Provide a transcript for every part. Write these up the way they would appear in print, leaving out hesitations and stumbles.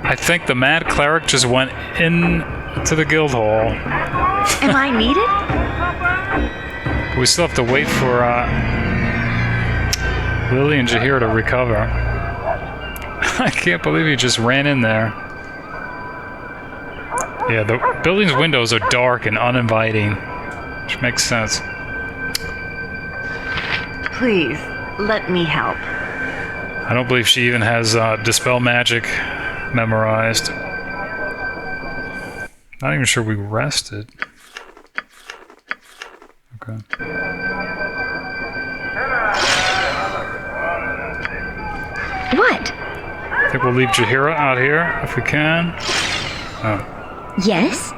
I think the mad cleric just went in to the Guildhall. Am I needed? We still have to wait for Lilly and Jaheira to recover. I can't believe he just ran in there. Yeah, the building's windows are dark and uninviting, which makes sense. Please, let me help. I don't believe she even has Dispel Magic memorized. Not even sure we rested. Okay. What? I think we'll leave Jaheira out here if we can. Oh. Yes?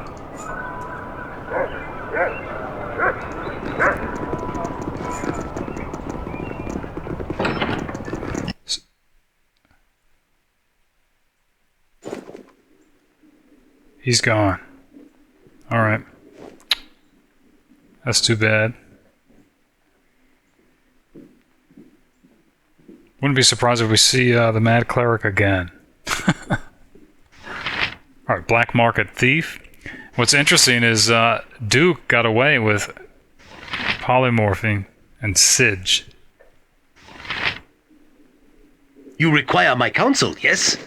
He's gone. Alright. That's too bad. Wouldn't be surprised if we see the Mad Cleric again. Alright, Black Market Thief. What's interesting is Duke got away with polymorphing and Sidge. You require my counsel, yes?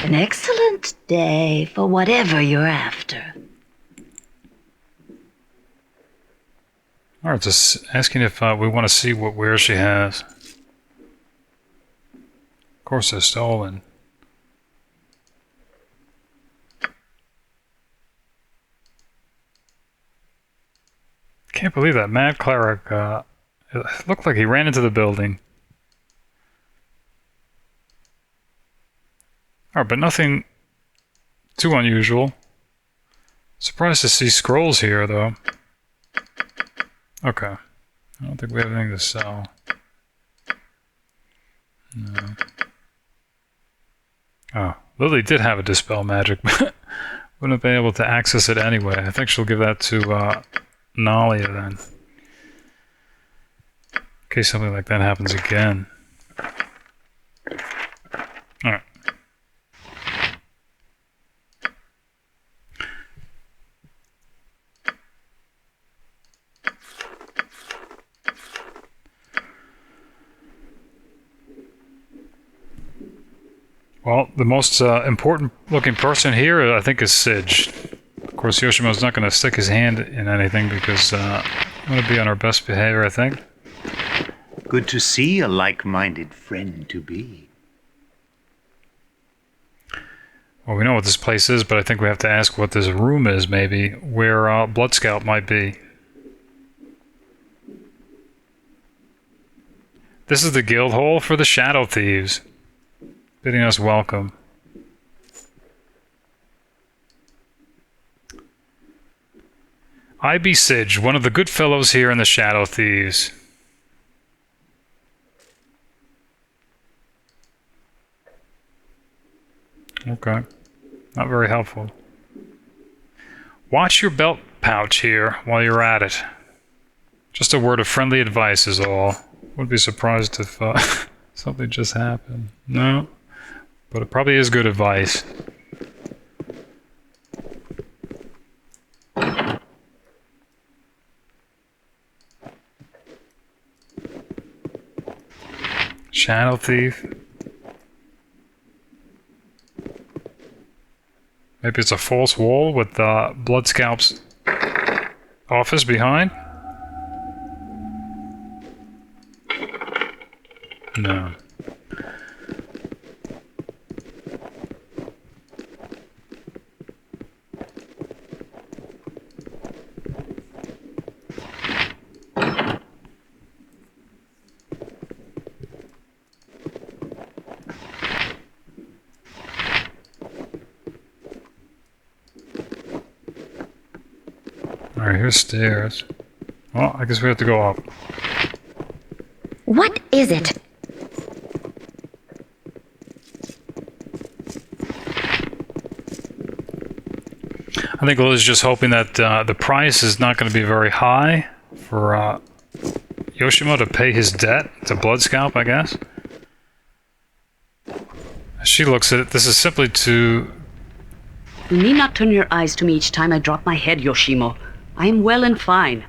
An excellent day for whatever you're after. Alright, just asking if we want to see what wares she has. Of course they're stolen. Can't believe that Mad Cleric, it looked like he ran into the building. Alright, but nothing too unusual. Surprised to see scrolls here, though. Okay. I don't think we have anything to sell. No. Oh, Lilly did have a Dispel Magic, but wouldn't have been able to access it anyway. I think she'll give that to Nalia then. In case something like that happens again. Alright. Well, the most important looking person here, I think, is Sidge. Of course, Yoshimo's not going to stick his hand in anything because I'm going to be on our best behavior, I think. Good to see a like-minded friend to be. Well, we know what this place is, but I think we have to ask what this room is, maybe, where Bloodscalp might be. This is the Guildhall for the Shadow Thieves. Bidding us welcome. I be Sidge, one of the good fellows here in the Shadow Thieves. Okay. Not very helpful. Watch your belt pouch here while you're at it. Just a word of friendly advice is all. Wouldn't be surprised if something just happened. No. But it probably is good advice. Shadow Thief. Maybe it's a false wall with Bloodscalp's office behind? No. Alright, here's stairs. Well, I guess we have to go up. What is it? I think Lily's just hoping that the price is not going to be very high for Yoshimo to pay his debt to Bloodscalp, I guess. she looks at it. This is simply to... You need not turn your eyes to me each time I drop my head, Yoshimo. I am well and fine.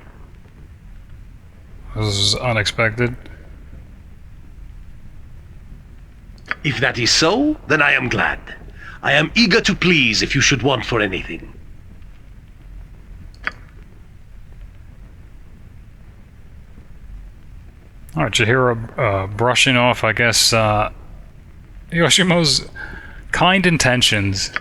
This is unexpected. If that is so, then I am glad. I am eager to please if you should want for anything. Alright, you hear a brushing off, I guess, Yoshimo's kind intentions.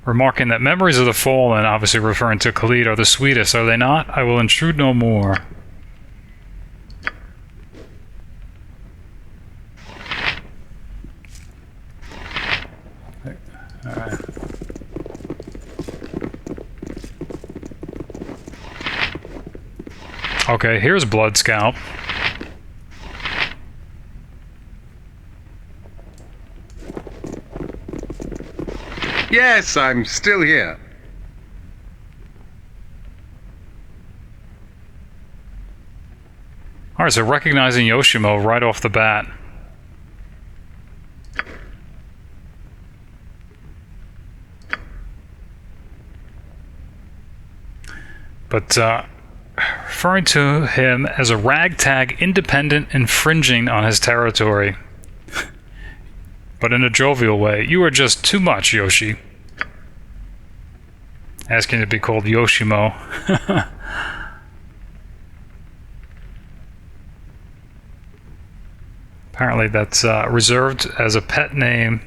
Remarking that memories of the fallen, obviously referring to Khalid, are the sweetest, are they not? I will intrude no more. Okay, here's Bloodscalp. Yes, I'm still here. Alright, so recognizing Yoshimo right off the bat. But, referring to him as a ragtag independent infringing on his territory. But in a jovial way. You are just too much, Yoshi. Asking to be called Yoshimo. Apparently that's reserved as a pet name.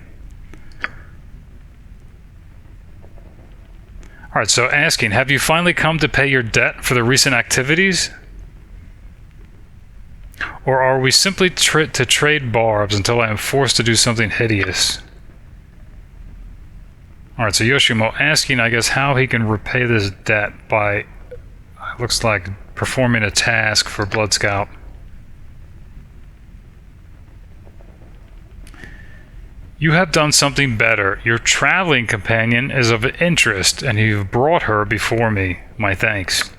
Alright, so asking, have you finally come to pay your debt for the recent activities? Or are we simply to trade barbs until I am forced to do something hideous? Alright, so Yoshimo asking, I guess, how he can repay this debt by, looks like, performing a task for Bloodscalp. You have done something better. Your traveling companion is of interest, and you've brought her before me. My thanks.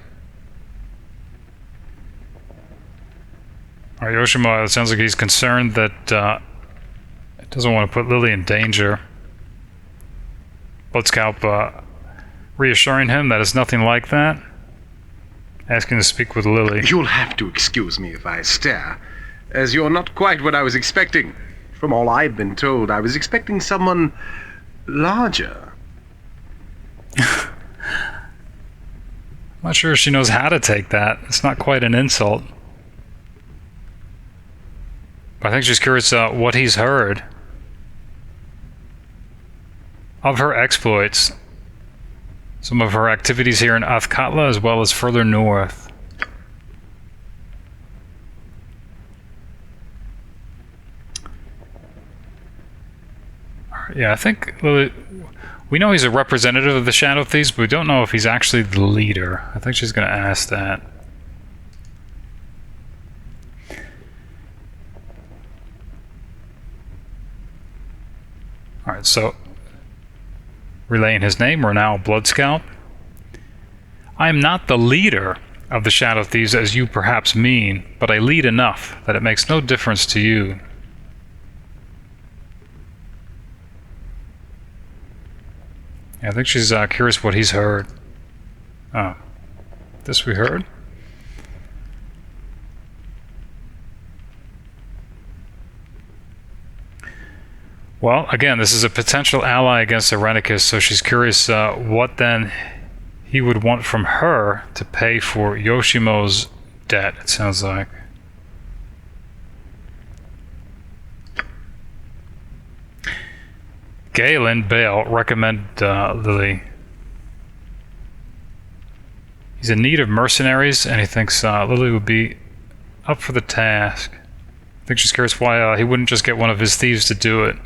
Alright, Yoshimo, it sounds like he's concerned that it doesn't want to put Lilly in danger. Bloodscalp reassuring him that it's nothing like that. Asking to speak with Lilly. You'll have to excuse me if I stare, as you're not quite what I was expecting. From all I've been told, I was expecting someone larger. I'm not sure she knows how to take that. It's not quite an insult. But I think she's curious what he's heard of her exploits. Some of her activities here in Athkatla as well as further north. Yeah, I think we know he's a representative of the Shadow Thieves, but we don't know if he's actually the leader. I think she's going to ask that. Alright, so relaying his name, Renal Bloodscalp. I am not the leader of the Shadow Thieves as you perhaps mean, but I lead enough that it makes no difference to you. Yeah, I think she's curious what he's heard. Oh. This we heard? Well, again, this is a potential ally against Irenicus, so she's curious what then he would want from her to pay for Yoshimo's debt, it sounds like. Galen Bale recommend Lilly. He's in need of mercenaries, and he thinks Lilly would be up for the task. I think she's curious why he wouldn't just get one of his thieves to do it.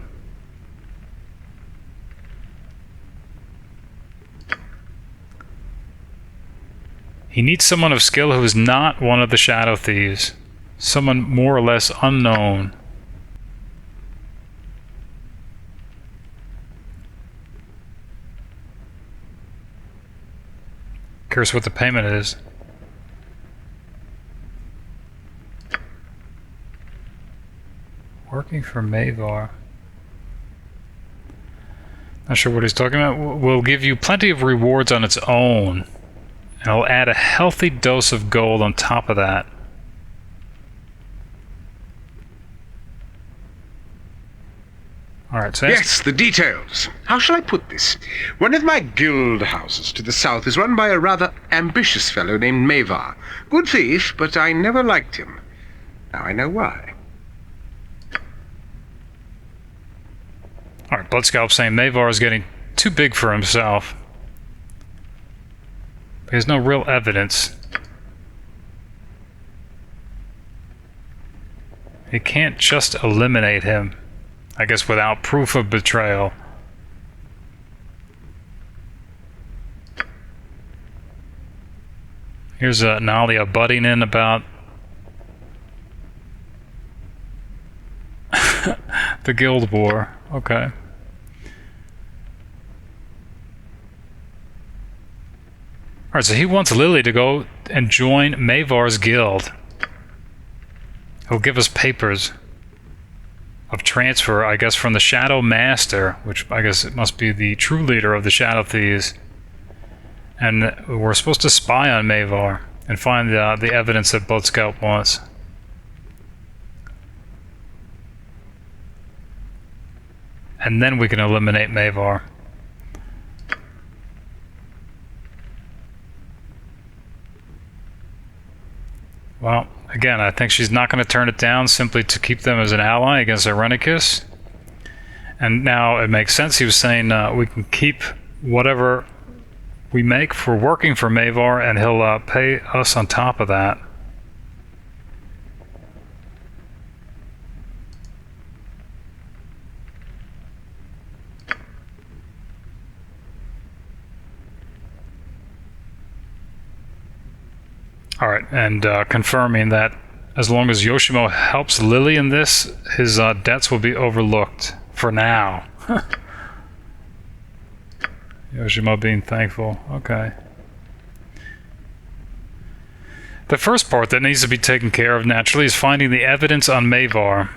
He needs someone of skill who is not one of the Shadow Thieves. Someone more or less unknown. Curious what the payment is. Working for Mae'Var. Not sure what he's talking about. Will give you plenty of rewards on its own. And I'll add a healthy dose of gold on top of that. Alright, so Yes, the details. How shall I put this? One of my guild houses to the south is run by a rather ambitious fellow named Mae'Var. Good thief, but I never liked him. Now I know why. Alright, Bloodscalp saying Mae'Var is getting too big for himself. There's no real evidence. He can't just eliminate him. I guess without proof of betrayal. Here's Nalia butting in about the guild war. Okay. Alright, so he wants Lilly to go and join Mae'Var's guild. He'll give us papers of transfer, I guess, from the Shadow Master, which I guess it must be the true leader of the Shadow Thieves. And we're supposed to spy on Mae'Var and find the evidence that Bloodscalp wants. And then we can eliminate Mae'Var. Well, again, I think she's not going to turn it down simply to keep them as an ally against Irenicus. And now it makes sense. He was saying we can keep whatever we make for working for Mae'Var, and he'll pay us on top of that. Alright, and confirming that as long as Yoshimo helps Lilly in this, his debts will be overlooked for now. Yoshimo being thankful. Okay. The first part that needs to be taken care of naturally is finding the evidence on Mae'Var.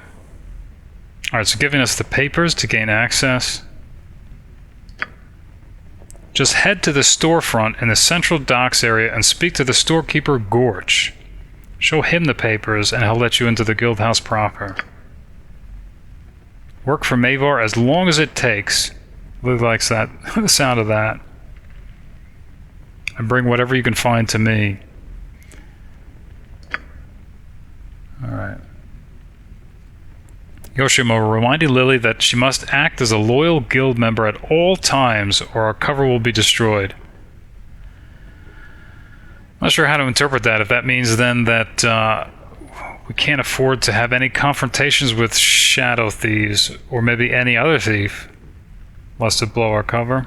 Alright, so giving us the papers to gain access. Just head to the storefront in the central docks area and speak to the storekeeper Gorch. Show him the papers and he'll let you into the guild house proper. Work for Mae'Var as long as it takes. Lily likes that, the sound of that. And bring whatever you can find to me. Alright. Yoshimo reminding Lilly that she must act as a loyal guild member at all times or our cover will be destroyed. Not sure how to interpret that, if that means then that we can't afford to have any confrontations with Shadow Thieves or maybe any other thief lest it blow our cover.